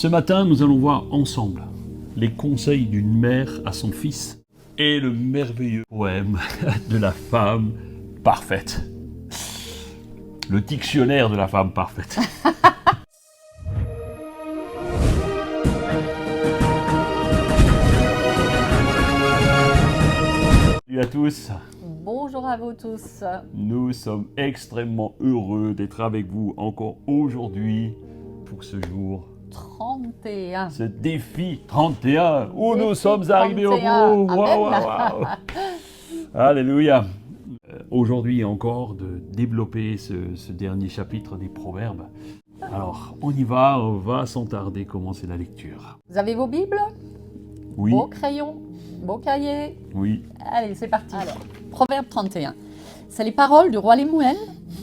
Ce matin, nous allons voir ensemble les conseils d'une mère à son fils et le merveilleux poème de la femme parfaite. Le dictionnaire de la femme parfaite. Salut à tous. Bonjour à vous tous. Nous sommes extrêmement heureux d'être avec vous encore aujourd'hui pour ce jour. 31. Ce défi 31 où nous Défi sommes arrivés au 31. bout. Waouh, Amen. waouh, waouh. Alléluia. Aujourd'hui encore de développer ce dernier chapitre des Proverbes. Alors on y va, on va sans tarder commencer la lecture. Vous avez vos Bibles? Oui, Vos crayons? Vos cahiers? oui. Allez, c'est parti. Alors, Proverbe 31. C'est les paroles du roi Lemuel,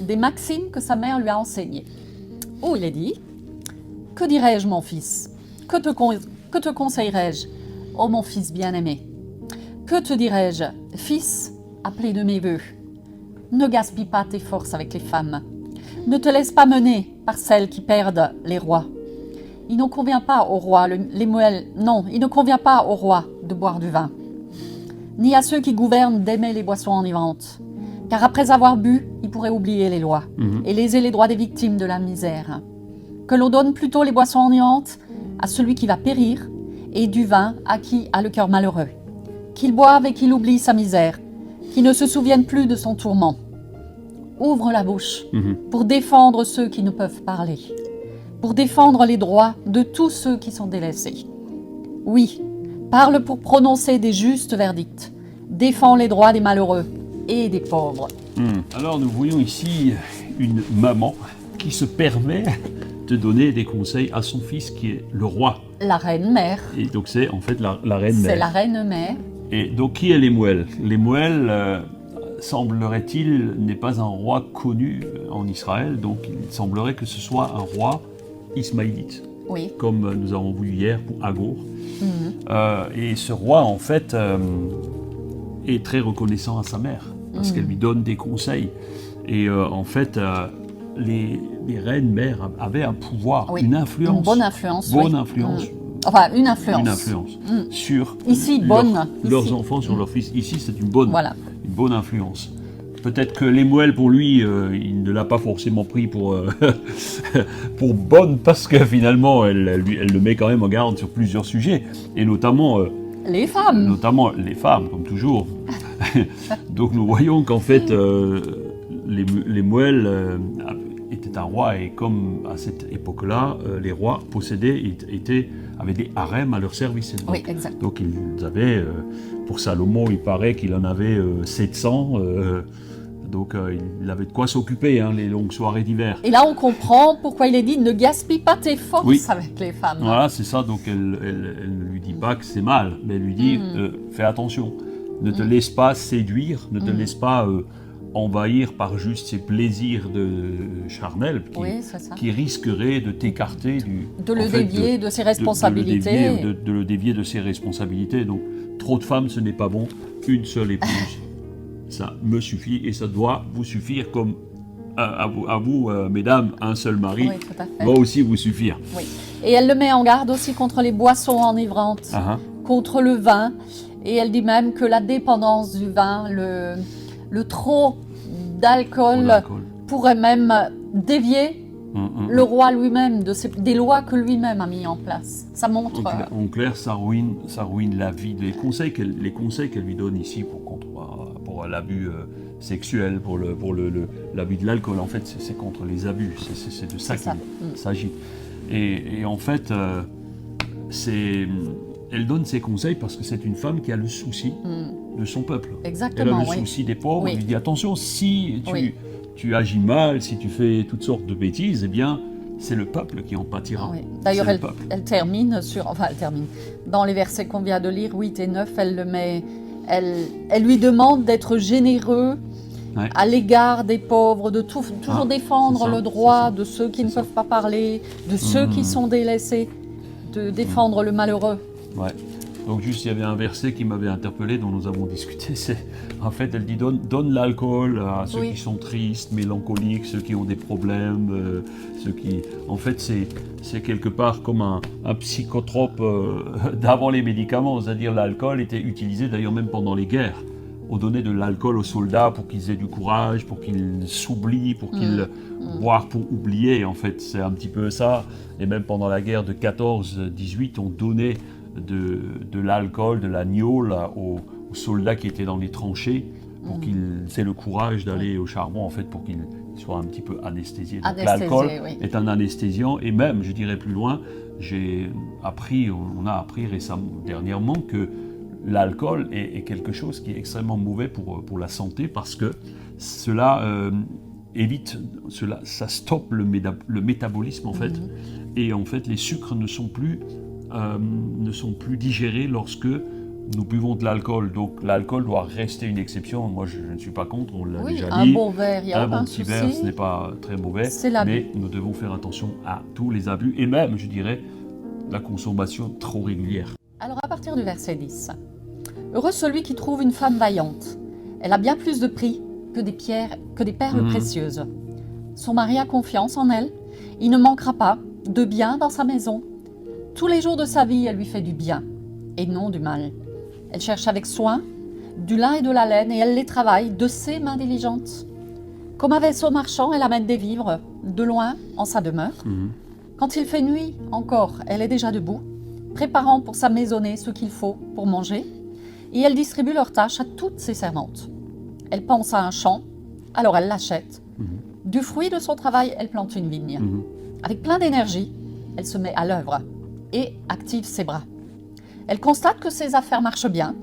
des maximes que sa mère lui a enseignées. Où il est dit: que dirais-je, mon fils? Que te conseillerais-je, ô mon fils bien-aimé? Que te dirais-je, fils, appelé de mes voeux? Ne gaspille pas tes forces avec les femmes. Ne te laisse pas mener par celles qui perdent les rois. Il ne convient pas au roi, Lemuel, non, il ne convient pas au roi de boire du vin, ni à ceux qui gouvernent d'aimer les boissons enivrantes. Car après avoir bu, ils pourraient oublier les lois et léser les droits des victimes de la misère. Que l'on donne plutôt les boissons enivrantes à celui qui va périr, et du vin à qui a le cœur malheureux. Qu'il boive et qu'il oublie sa misère, qu'il ne se souvienne plus de son tourment. Ouvre la bouche pour défendre ceux qui ne peuvent parler, pour défendre les droits de tous ceux qui sont délaissés. Oui, parle pour prononcer des justes verdicts, défends les droits des malheureux et des pauvres. Alors nous voyons ici une maman qui se permet de donner des conseils à son fils qui est le roi. La reine mère, Et donc c'est en fait la reine c'est mère. la reine mère. Et donc qui est Lemuel? Lemuel, semblerait-il, n'est pas un roi connu en Israël, donc il semblerait que ce soit un roi ismaélite, Oui, comme nous avons vu hier pour Agour. Et ce roi, en fait, est très reconnaissant à sa mère, parce qu'elle lui donne des conseils. Et en fait, les reines mères avaient un pouvoir, oui. une influence. Une bonne influence. Bonne oui. influence. Enfin, une influence. Une influence sur Ici, leurs bonne. leurs Ici. enfants, sur leurs fils. Ici, c'est une bonne Voilà. influence. Peut-être que Lemuel, pour lui, il ne l'a pas forcément pris pour, pour bonne, parce que finalement, elle le met quand même en garde sur plusieurs sujets, et notamment Les femmes. les femmes, comme toujours. Donc nous voyons qu'en fait, Lemuel était un roi, et comme à cette époque-là, les rois possédaient, avaient des harems à leur service. Oui, exact. Donc ils avaient, pour Salomon, il paraît qu'il en avait 700, donc il avait de quoi s'occuper, les longues soirées d'hiver. Et là, on comprend pourquoi il est dit: ne gaspille pas tes forces avec les femmes. Voilà, c'est ça, donc elle ne lui dit pas que c'est mal, mais elle lui dit fais attention, ne te laisse pas séduire, ne te laisse pas envahir par juste ces plaisirs charnels qui risqueraient de t'écarter de le dévier de ses responsabilités. De le dévier de ses responsabilités. Donc trop de femmes, ce n'est pas bon, une seule épouse, ça me suffit, et ça doit vous suffire, comme à vous mesdames, un seul mari Oui, tout à fait. doit aussi vous suffire. Oui. Et elle le met en garde aussi contre les boissons enivrantes, contre le vin. Et elle dit même que la dépendance du vin, le trop d'alcool pourrait même dévier le roi lui-même des lois que lui-même a mis en place. Ça montre... En clair, ça ruine la vie. Les conseils qu'elle lui donne ici pour l'abus sexuel, pour l'abus de l'alcool, en fait, c'est contre les abus. C'est de ça qu'il s'agit. Et en fait, elle donne ses conseils parce que c'est une femme qui a le souci de son peuple. Exactement, Elle a le souci des pauvres. Elle lui dit attention, si tu agis mal, si tu fais toutes sortes de bêtises, eh bien, c'est le peuple qui en pâtira. Oui. D'ailleurs, elle termine dans les versets qu'on vient de lire, 8 et 9, elle lui demande d'être généreux à l'égard des pauvres, de toujours défendre le droit de ceux qui ne peuvent pas parler, de ceux qui sont délaissés, de défendre le malheureux. Ouais. Donc juste, il y avait un verset qui m'avait interpellé, dont nous avons discuté, c'est, en fait, elle dit, donne l'alcool à ceux qui sont tristes, mélancoliques, ceux qui ont des problèmes, ceux qui... En fait, c'est quelque part comme un psychotrope d'avant les médicaments, c'est-à-dire l'alcool était utilisé d'ailleurs même pendant les guerres. On donnait de l'alcool aux soldats pour qu'ils aient du courage, pour qu'ils s'oublient, pour qu'ils boivent pour oublier, en fait, c'est un petit peu ça. Et même pendant la guerre de 14-18, on donnait de l'alcool, de la gnôle aux soldats qui étaient dans les tranchées pour qu'ils aient le courage d'aller au charbon, en fait, pour qu'ils soient un petit peu anesthésiés. Donc l'alcool est un anesthésiant, et même, je dirais plus loin, on a appris dernièrement que l'alcool est quelque chose qui est extrêmement mauvais pour la santé, parce que cela ça stoppe le métabolisme, en fait, et en fait les sucres ne sont plus digérés lorsque nous buvons de l'alcool. Donc l'alcool doit rester une exception. Moi, je ne suis pas contre, on l'a déjà dit. Un bon verre, il y a un bon petit verre, ce n'est pas très mauvais, mais nous devons faire attention à tous les abus, et même, je dirais, la consommation trop régulière. Alors à partir du verset 10, « Heureux celui qui trouve une femme vaillante. Elle a bien plus de prix que des perles précieuses. Son mari a confiance en elle. Il ne manquera pas de bien dans sa maison. Tous les jours de sa vie, elle lui fait du bien et non du mal. Elle cherche avec soin du lin et de la laine et elle les travaille de ses mains diligentes. Comme un vaisseau marchand, elle amène des vivres de loin en sa demeure. Quand il fait nuit encore, elle est déjà debout, préparant pour sa maisonnée ce qu'il faut pour manger, et elle distribue leurs tâches à toutes ses servantes. Elle pense à un champ, alors elle l'achète. Du fruit de son travail, elle plante une vigne. Avec plein d'énergie, elle se met à l'œuvre et active ses bras. Elle constate que ses affaires marchent bien.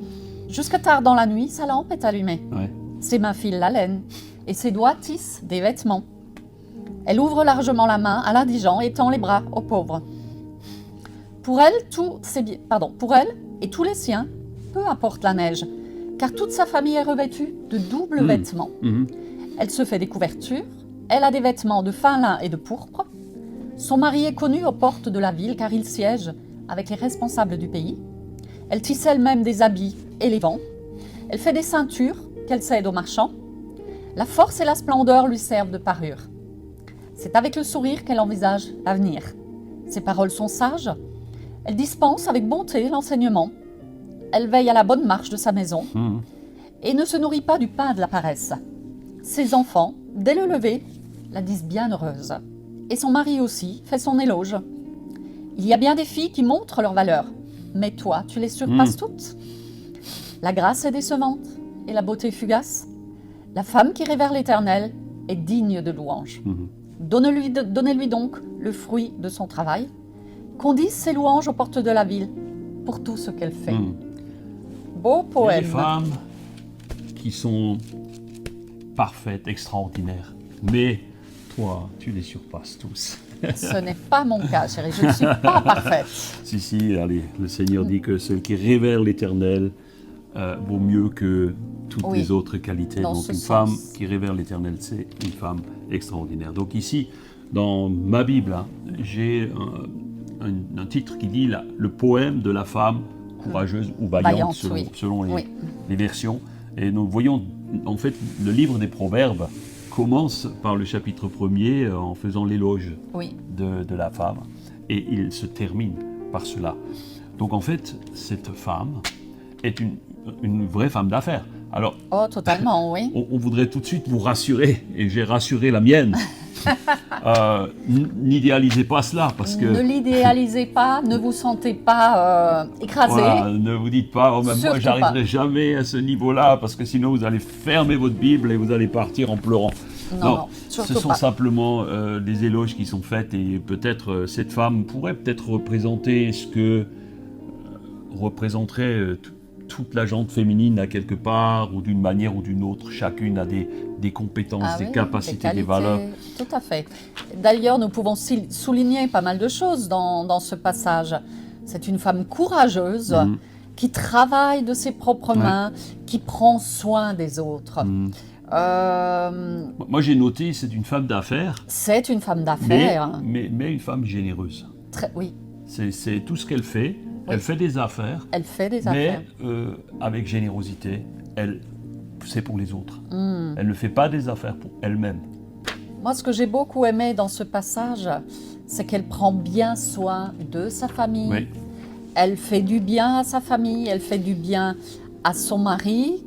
Jusqu'à tard dans la nuit, sa lampe est allumée. Ses mains filent la laine et ses doigts tissent des vêtements. Elle ouvre largement la main à l'indigent et tend les bras aux pauvres. Pour elle et tous les siens, peu importe la neige, car toute sa famille est revêtue de doubles vêtements. Elle se fait des couvertures, elle a des vêtements de fin lin et de pourpre. Son mari est connu aux portes de la ville car il siège avec les responsables du pays. Elle tisse elle-même des habits et les vend. Elle fait des ceintures qu'elle cède aux marchands. La force et la splendeur lui servent de parure. C'est avec le sourire qu'elle envisage l'avenir. Ses paroles sont sages. Elle dispense avec bonté l'enseignement. Elle veille à la bonne marche de sa maison et ne se nourrit pas du pain de la paresse. Ses enfants, dès le lever, la disent bien heureuse. Et son mari aussi fait son éloge. Il y a bien des filles qui montrent leur valeur, mais toi, tu les surpasses toutes. La grâce est décevante et la beauté fugace. La femme qui révère l'Éternel est digne de louange. Donnez-lui donc le fruit de son travail. Qu'on dise ses louanges aux portes de la ville pour tout ce qu'elle fait. Beau poème. Il y a des femmes qui sont parfaites, extraordinaires, mais toi, tu les surpasses tous. Ce n'est pas mon cas, chérie, je ne suis pas parfaite. Si, allez, le Seigneur dit que celui qui révère l'Éternel vaut mieux que toutes les autres qualités. Donc une femme qui révère l'Éternel, c'est une femme extraordinaire. Donc ici, dans ma Bible, j'ai un titre qui dit le poème de la femme courageuse ou vaillante, selon les versions. Et nous voyons, en fait, le livre des Proverbes commence par le chapitre 1er en faisant l'éloge de la femme. Et il se termine par cela. Donc en fait, cette femme est une vraie femme d'affaires. Alors, totalement, oui. On voudrait tout de suite vous rassurer, et j'ai rassuré la mienne. N'idéalisez pas cela, parce que... Ne l'idéalisez pas, ne vous sentez pas écrasé. Voilà, ne vous dites pas, moi j'arriverai jamais à ce niveau-là, parce que sinon vous allez fermer votre Bible et vous allez partir en pleurant. Non, ce sont simplement des éloges qui sont faits, et peut-être cette femme pourrait peut-être représenter ce que représenterait toute la gente féminine à quelque part, ou d'une manière ou d'une autre. Chacune a des compétences, des capacités, des valeurs. Tout à fait. D'ailleurs, nous pouvons souligner pas mal de choses dans ce passage. C'est une femme courageuse qui travaille de ses propres mains, qui prend soin des autres. Moi, j'ai noté, c'est une femme d'affaires. C'est une femme d'affaires. Mais une femme généreuse. Oui. C'est tout ce qu'elle fait. Elle fait des affaires, Elle fait des mais affaires. avec générosité, c'est pour les autres. Hmm. Elle ne fait pas des affaires pour elle-même. Moi, ce que j'ai beaucoup aimé dans ce passage, c'est qu'elle prend bien soin de sa famille. Oui. Elle fait du bien à sa famille, elle fait du bien à son mari,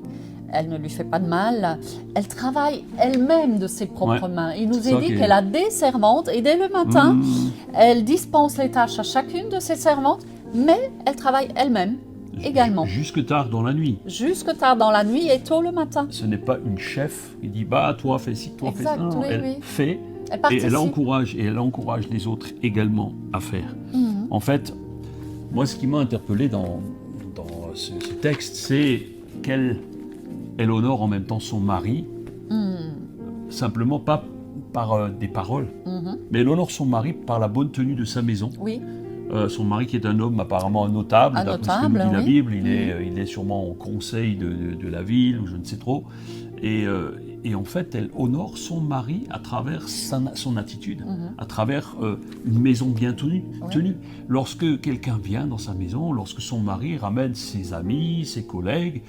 elle ne lui fait pas de mal. Elle travaille elle-même de ses propres mains. Il nous C'est est ça dit qui est- qu'elle a des servantes et dès le matin, elle dispense les tâches à chacune de ses servantes, mais elle travaille elle-même également. Jusque tard dans la nuit. Jusque tard dans la nuit et tôt le matin. Ce n'est pas une chef qui dit bah toi fais ci, toi Exact, fais ça. Non, oui, elle oui. fait Elle et participe. elle encourage les autres également à faire. Mhm. En fait, moi ce qui m'a interpellé dans ce texte, c'est qu'elle honore en même temps son mari, simplement pas par des paroles, Mhm. mais elle honore son mari par la bonne tenue de sa maison. Oui, Son mari qui est un homme apparemment notable, Un d'après ce que nous notable, dit la oui. Bible, il est sûrement au conseil de la ville, ou je ne sais trop. Et en fait, elle honore son mari à travers son attitude, à travers une maison bien tenue. Lorsque quelqu'un vient dans sa maison, lorsque son mari ramène ses amis, ses collègues,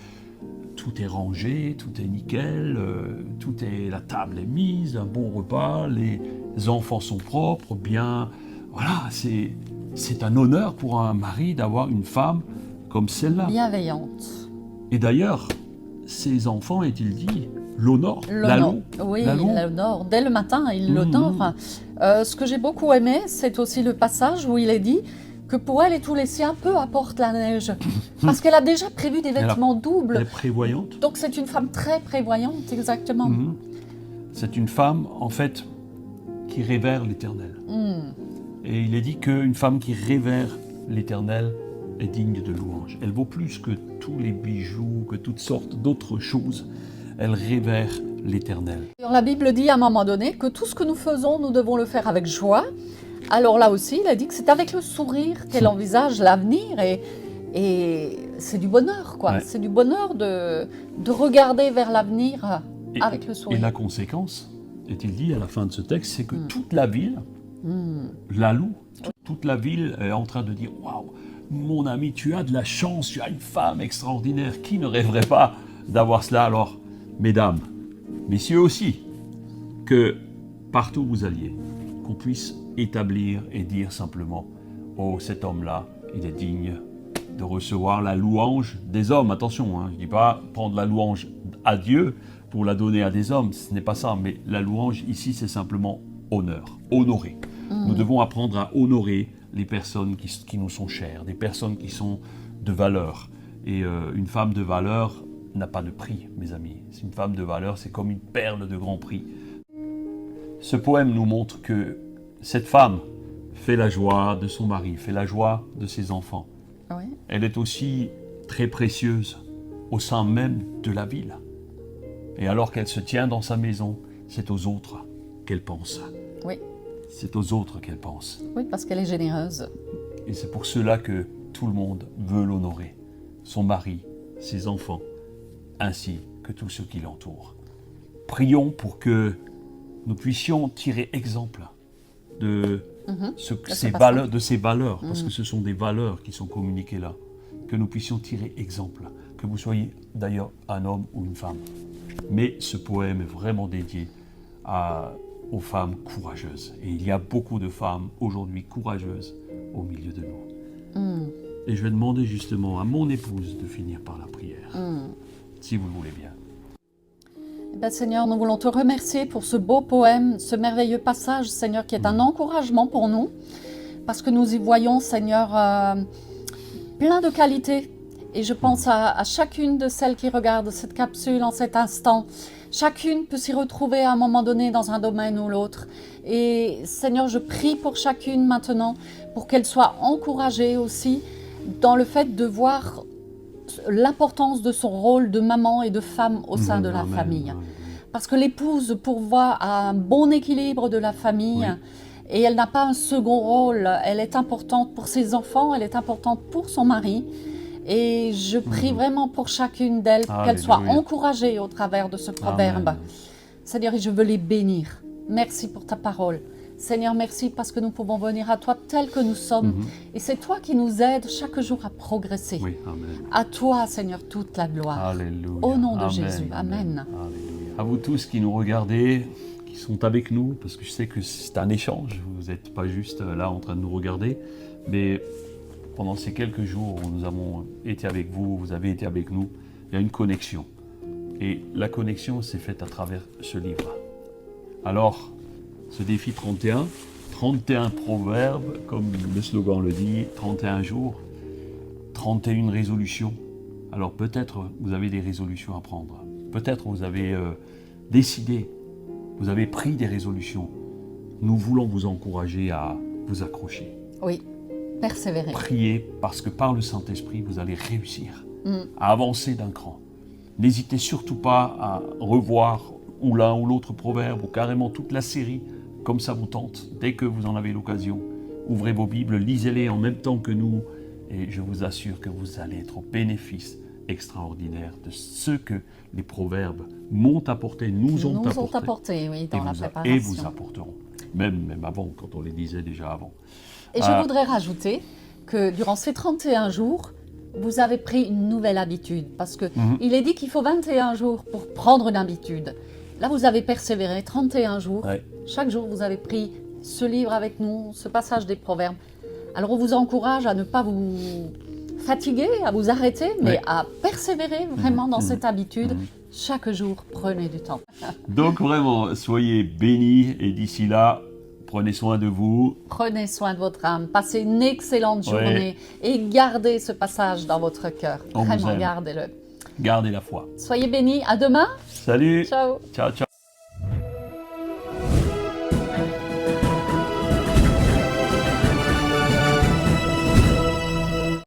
tout est rangé, tout est nickel, la table est mise, un bon repas, les enfants sont propres, bien. Voilà, c'est un honneur pour un mari d'avoir une femme comme celle-là. bienveillante. Et d'ailleurs, ses enfants, est-il dit, l'honorent, la louent. Oui, la il louent. l'honore. Dès le matin, il l'honore. Ce que j'ai beaucoup aimé, c'est aussi le passage où il est dit que pour elle et tous les siens, peu apporte la neige. Parce qu'elle a déjà prévu des vêtements Elle doubles. est prévoyante. Donc c'est une femme très prévoyante, exactement. C'est une femme, en fait, qui révère l'Éternel. Et il est dit qu'une femme qui révère l'Éternel est digne de louange. Elle vaut plus que tous les bijoux, que toutes sortes d'autres choses. Elle révère l'Éternel. Alors, la Bible dit à un moment donné que tout ce que nous faisons, nous devons le faire avec joie. Alors là aussi, il a dit que c'est avec le sourire qu'elle envisage l'avenir et c'est du bonheur, quoi. Ouais. C'est du bonheur de regarder vers l'avenir Et- avec le sourire. Et la conséquence, est-il dit à la fin de ce texte, c'est que toute la ville la loue. Toute la ville est en train de dire « Waouh, mon ami, tu as de la chance, tu as une femme extraordinaire. Qui ne rêverait pas d'avoir cela ?» Alors, mesdames, messieurs aussi, que partout où vous alliez, qu'on puisse établir et dire simplement « Oh, cet homme-là, il est digne de recevoir la louange des hommes. » Attention, je ne dis pas prendre la louange à Dieu pour la donner à des hommes, ce n'est pas ça, mais la louange ici, c'est simplement honneur, honorer. Nous devons apprendre à honorer les personnes qui nous sont chères, des personnes qui sont de valeur. Et une femme de valeur n'a pas de prix, mes amis. Une femme de valeur, c'est comme une perle de grand prix. Ce poème nous montre que cette femme fait la joie de son mari, fait la joie de ses enfants. Oui. Elle est aussi très précieuse au sein même de la ville. Et alors qu'elle se tient dans sa maison, c'est aux autres qu'elle pense. Oui. C'est aux autres qu'elle pense. Oui, parce qu'elle est généreuse. Et c'est pour cela que tout le monde veut l'honorer. Son mari, ses enfants, ainsi que tous ceux qui l'entourent. Prions pour que nous puissions tirer exemple de, ces valeurs, parce que ce sont des valeurs qui sont communiquées là. Que nous puissions tirer exemple. Que vous soyez d'ailleurs un homme ou une femme. Mais ce poème est vraiment dédié aux femmes courageuses. Et il y a beaucoup de femmes aujourd'hui courageuses au milieu de nous. Et je vais demander justement à mon épouse de finir par la prière, si vous le voulez bien. Eh bien, Seigneur, nous voulons te remercier pour ce beau poème, ce merveilleux passage, Seigneur, qui est un encouragement pour nous, parce que nous y voyons, Seigneur, plein de qualités. Et je pense à chacune de celles qui regardent cette capsule en cet instant. Chacune peut s'y retrouver à un moment donné dans un domaine ou l'autre. Et Seigneur, je prie pour chacune maintenant, pour qu'elle soit encouragée aussi dans le fait de voir l'importance de son rôle de maman et de femme au sein de la Amen. famille. Parce que l'épouse pourvoit à un bon équilibre de la famille. Oui. Et elle n'a pas un second rôle. Elle est importante pour ses enfants, elle est importante pour son mari. Et je prie vraiment pour chacune d'elles, qu'elles soient Alléluia. encouragées au travers de ce proverbe. Amen. Seigneur, je veux les bénir. Merci pour ta parole. Seigneur, merci parce que nous pouvons venir à toi tel que nous sommes. Et c'est toi qui nous aides chaque jour à progresser. Oui, amen. À toi, Seigneur, toute la gloire. Alléluia. Au nom de Amen, Jésus. Amen. Alléluia. À vous tous qui nous regardez, qui sont avec nous, parce que je sais que c'est un échange, vous n'êtes pas juste là en train de nous regarder, mais pendant ces quelques jours où nous avons été avec vous, vous avez été avec nous, il y a une connexion. Et la connexion s'est faite à travers ce livre. Alors, ce défi 31 proverbes, comme le slogan le dit, 31 jours, 31 résolutions. Alors peut-être vous avez des résolutions à prendre. Peut-être vous avez décidé, vous avez pris des résolutions. Nous voulons vous encourager à vous accrocher. Oui, persévérer. Priez parce que par le Saint-Esprit, vous allez réussir à avancer d'un cran. N'hésitez surtout pas à revoir ou l'un ou l'autre proverbe ou carrément toute la série, comme ça vous tente. Dès que vous en avez l'occasion, ouvrez vos Bibles, lisez-les en même temps que nous et je vous assure que vous allez être au bénéfice extraordinaire de ce que les proverbes m'ont apporté, nous ont apporté, oui, dans la préparation. Et vous apporteront, même avant, quand on les disait déjà avant. Et je voudrais rajouter que durant ces 31 jours, vous avez pris une nouvelle habitude, parce qu'il est dit qu'il faut 21 jours pour prendre une habitude. Là, vous avez persévéré 31 jours. Ouais. Chaque jour, vous avez pris ce livre avec nous, ce passage des proverbes. Alors, on vous encourage à ne pas vous fatiguer, à vous arrêter, mais à persévérer vraiment dans cette habitude. Chaque jour, prenez du temps. Donc vraiment, soyez bénis et d'ici là, prenez soin de vous. Prenez soin de votre âme, passez une excellente journée et gardez ce passage dans votre cœur. On vous Vraiment, aime. gardez-le. Gardez la foi. Soyez bénis, à demain. Salut. Ciao. Ciao, ciao.